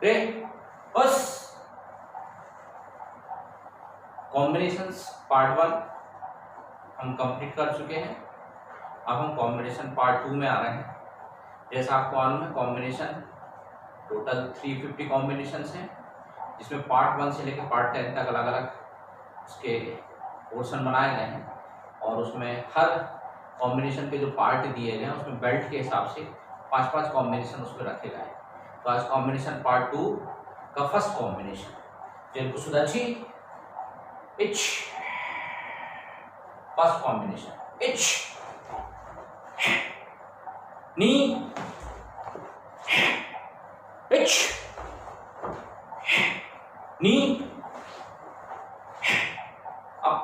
रे उस combinations part 1 हम कंप्लीट कर चुके हैं। अब हम कॉम्बिनेशन पार्ट 2 में आ रहे हैं। जैसा आपको मालूम है कॉम्बिनेशन टोटल 350 कॉम्बिनेशंस हैं, जिसमें पार्ट 1 से लेकर पार्ट 10 तक अलग अलग उसके पोर्शन बनाए गए हैं, और उसमें हर कॉम्बिनेशन के जो पार्ट दिए गए हैं उसमें बेल्ट के हिसाब से 5-5 कॉम्बिनेशन उसमें रखे गए हैं। तो आज कॉम्बिनेशन पार्ट 2 का फर्स्ट कॉम्बिनेशन जेनको सुदाची इच, फर्स्ट कॉम्बिनेशन इच नी इच नी अप।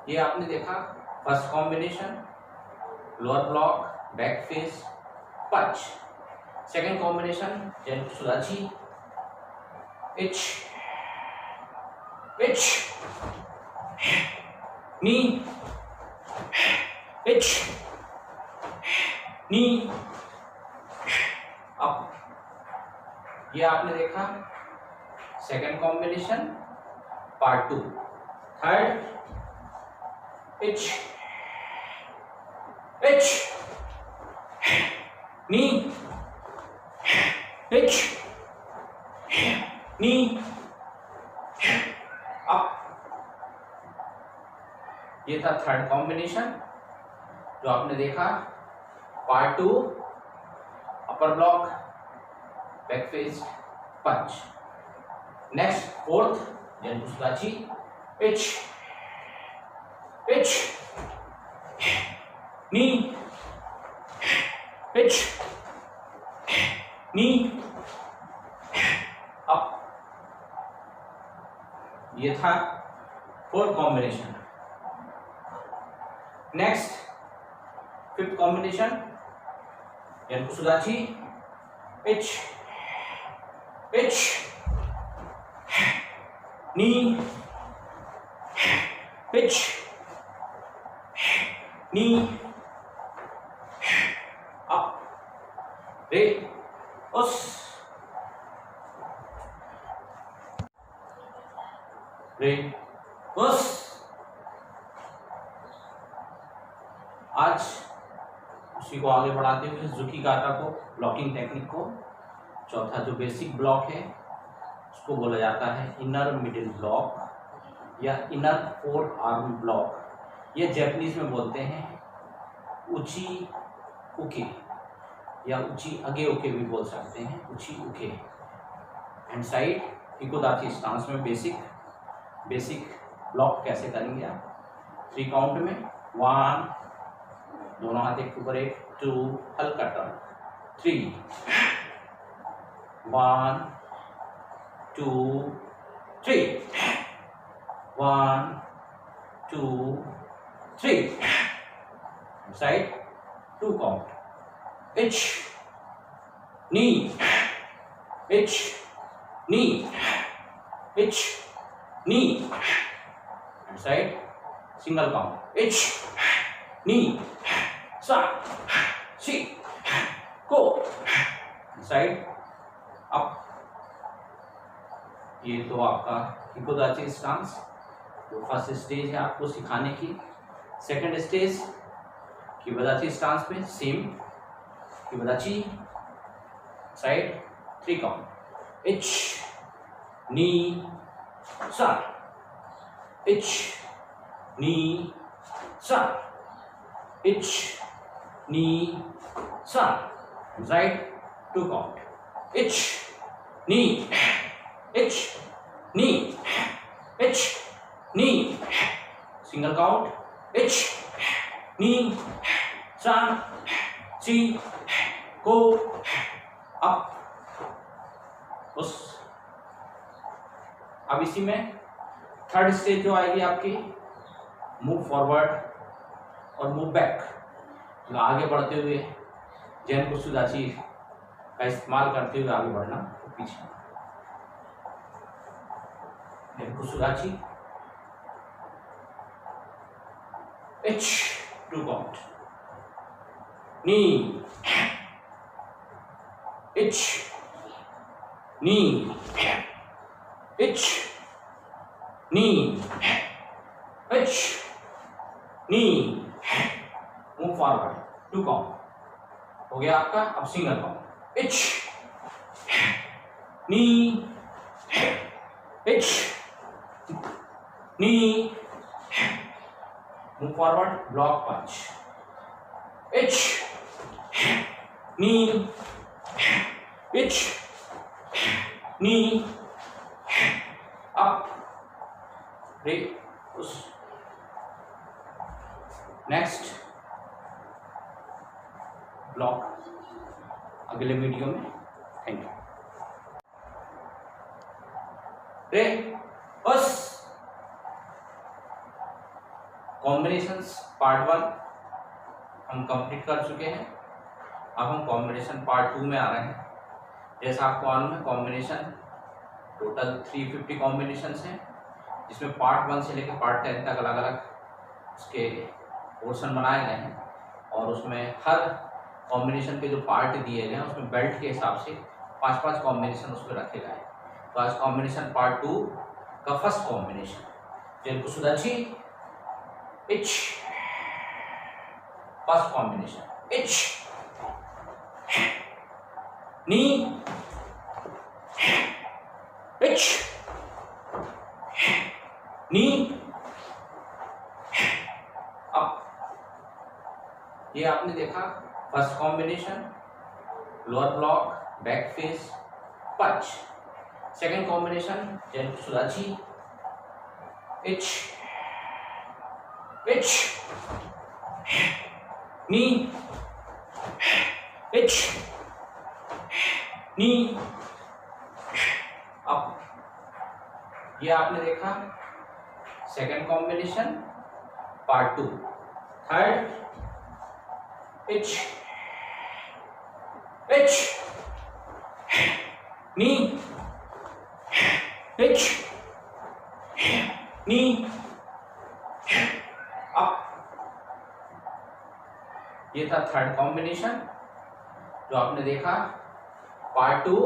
ये आपने देखा first combination lower block back face punch. Second combination जेनको सुदाची इच इच नी इच नी अप। ये आपने देखा सेकेंड कॉम्बिनेशन पार्ट 2। थर्ड इच इच नी इच नी अप। ये था थर्ड कॉम्बिनेशन जो आपने देखा part 2 upper block back face punch. Next fourth जेनको सुदाची इच इच नी इच नी अप। ये था fourth combination. Next fifth combination जेनको सुदाची इच इच नी इच नी अप रे उस। रे उस। आज उसी को आगे बढ़ाते हुए जुकी गाटा को ब्लॉकिंग टेक्निक को चौथा जो बेसिक ब्लॉक है उसको बोला जाता है इनर मिडिल ब्लॉक या इनर फोर आर्म ब्लॉक। ये जापानीज में बोलते हैं उची उके या उची अगे उके भी बोल सकते हैं, उची उके। एंड साइड हिकोदाची स्टांस में बेसिक ब्लॉक कैसे करेंगे आप 3 काउंट में 1, दोनों हाथ एक ऊपर एक, 2 हल्का टर्न, 3 1 2 3 1 2 3 साइड 2 काउंट इच नी इच नी इच नी साइड सिंगल काउंट इच नी सा सी को साइड अप। ये तो आपका हिकोदाची स्टांस तो फर्स्ट स्टेज है आपको सिखाने की। सेकंड स्टेज किबादाची स्टांस में सेम किबादाची साइड 3 काउंट इच नी सा इच नी सा इच नी सा राइट 2 काउंट इच नी इच नी इच नी सिंगल काउंट इच नी सा सी को अप उस। अब इसी में थर्ड स्टेज जो आएगी आपकी मूव फॉरवर्ड और मूव बैक, आगे बढ़ते हुए जेनको सुदाची का इस्तेमाल करते हुए आगे बढ़ना पीछे। जेनको सुदाची इच 2 काउंट नी etch knee, hitch, knee, hitch, knee, move forward, 2 count हो गया आपका। अब single count, hitch, knee, hitch, knee, move forward, block punch, hitch, knee, hitch, knee, up, break, push. Next block अगले वीडियो में। Thank you. रे उस combinations part 1 हम complete कर चुके हैं। अब हम कॉम्बिनेशन पार्ट 2 में आ रहे हैं। जैसा आपको मालूम है, कॉम्बिनेशन टोटल 350 कॉम्बिनेशंस हैं, जिसमें पार्ट 1 से लेकर पार्ट 10 तक अलग अलग उसके पोर्शन बनाए गए हैं। और उसमें हर कॉम्बिनेशन के जो पार्ट दिए गए हैं उसमें बेल्ट के हिसाब से 5-5 कॉम्बिनेशन उसमें रखे गए हैं। तो आज कॉम्बिनेशन पार्ट 2 का फर्स्ट कॉम्बिनेशन, जिनको सुदाची इच, फर्स्ट कॉम्बिनेशन इच, नी, इच, नी, अप। ये आपने देखा first combination, lower block, back face, punch. Second combination जेनको सुदाची इच, इच, नी, इच, नी, अप। ये आपने देखा सेकंड कॉम्बिनेशन पार्ट 2। थर्ड इच, इच, नी, इच, नी, अप। ये था थर्ड कॉम्बिनेशन जो आपने देखा part 2,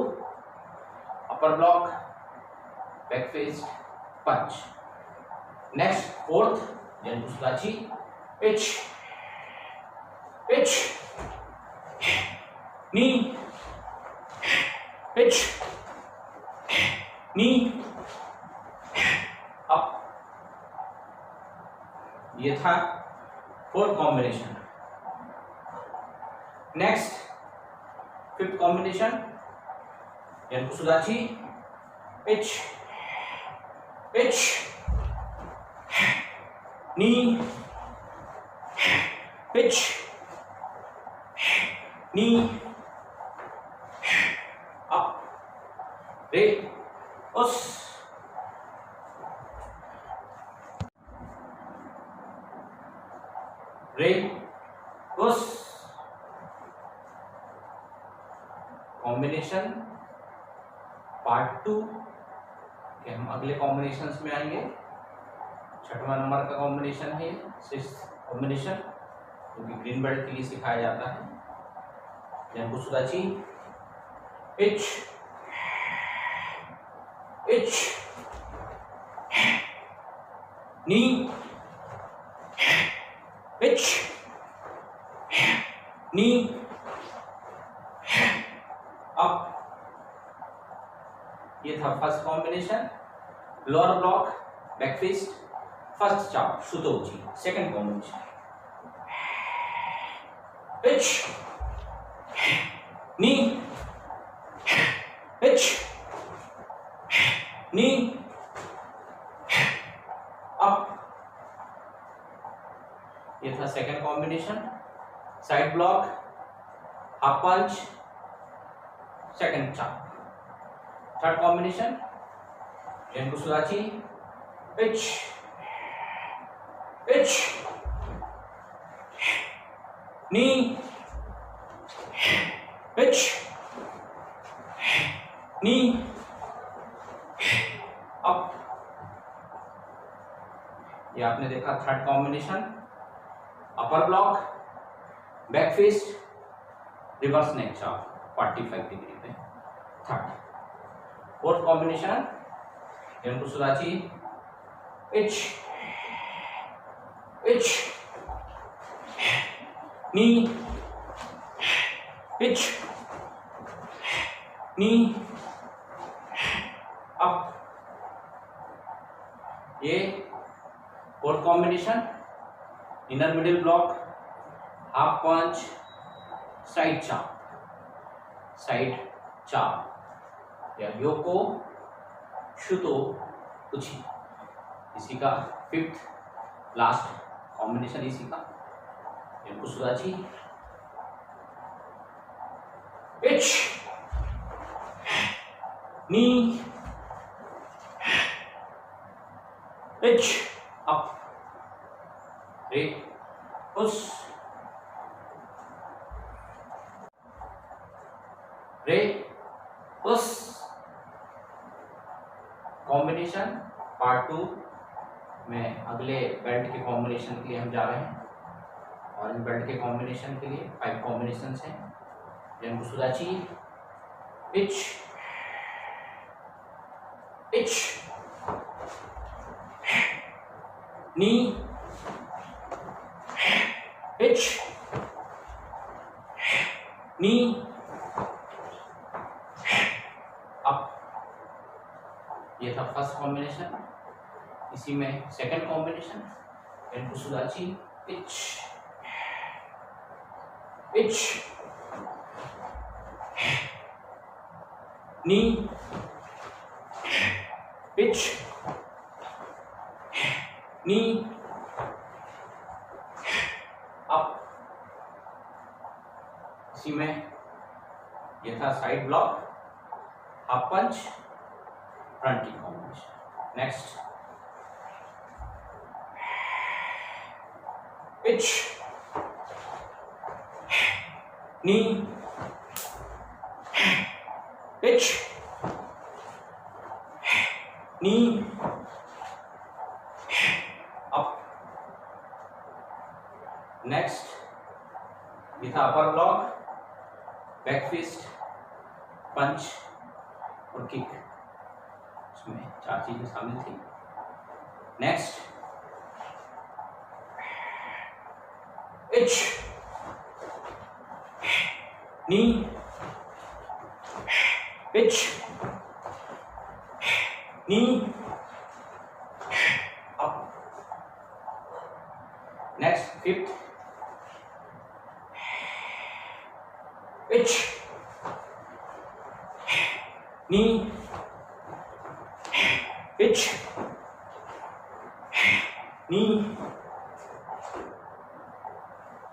upper block, back face, punch. Next fourth जेनको सुदाची इच, इच, नी, इच, नी, अप। ये था fourth combination. Next fifth combination जेनको सुदाची इच, इच, नी, इच, नी, अप, रे, उस। रे, उस। कॉम्बिनेशन पार्ट 2 के हम अगले कॉम्बिनेशंस में आएंगे। छठवां नंबर का कॉम्बिनेशन है सिक्स्थ कॉम्बिनेशन, जो कि ग्रीन बेल्ट के लिए सिखाया जाता है। जेनको सुदाची इच, इच, नी, इच, नी, अप। ये था first combination, lower block, back fist, first chop शुतोची। सेकंड कॉम्बिनेशन इच, नी, इच, नी, अप। ये था second combination, side block, half punch, second chop. Third combination जेनको सुदाची इच, इच, नी, इच, नी, अप। ये आपने देखा third combination, upper block, back fist, reverse neck chop 45 degree पे। Third Fourth combination, Yanku Sudachi, H, knee, H, knee, up. ये fourth combination, inner middle block, half punch, side chop या योको शुतो उची। इसी का फिफ्थ लास्ट कॉम्बिनेशन इसी का योको सुदाची, H, नी, H, up, रे, push, रे, पुश। कॉम्बिनेशन पार्ट 2 में अगले बेल्ट के कॉम्बिनेशन के लिए हम जा रहे हैं और इन बेल्ट के कॉम्बिनेशन के लिए 5 कॉम्बिनेशन हैं। Yanku Sudachi, H, knee, H, knee, up। ये था फर्स्ट कॉम्बिनेशन। इसी में second combination, Yanku Sudachi, H, knee, H, knee, up। इसी में ये था साइड ब्लॉक, हाफ पंच, फ्रंट की combination. Next, H, knee, H, knee, up। Next, ये था अपर ब्लॉक, बैक फिस्ट, पंच और किक। इसमें 4 चीजें शामिल थी। Next, H, knee, H, knee, up। Next, fifth, H, knee, H, knee,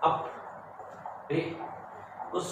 up, रे, उस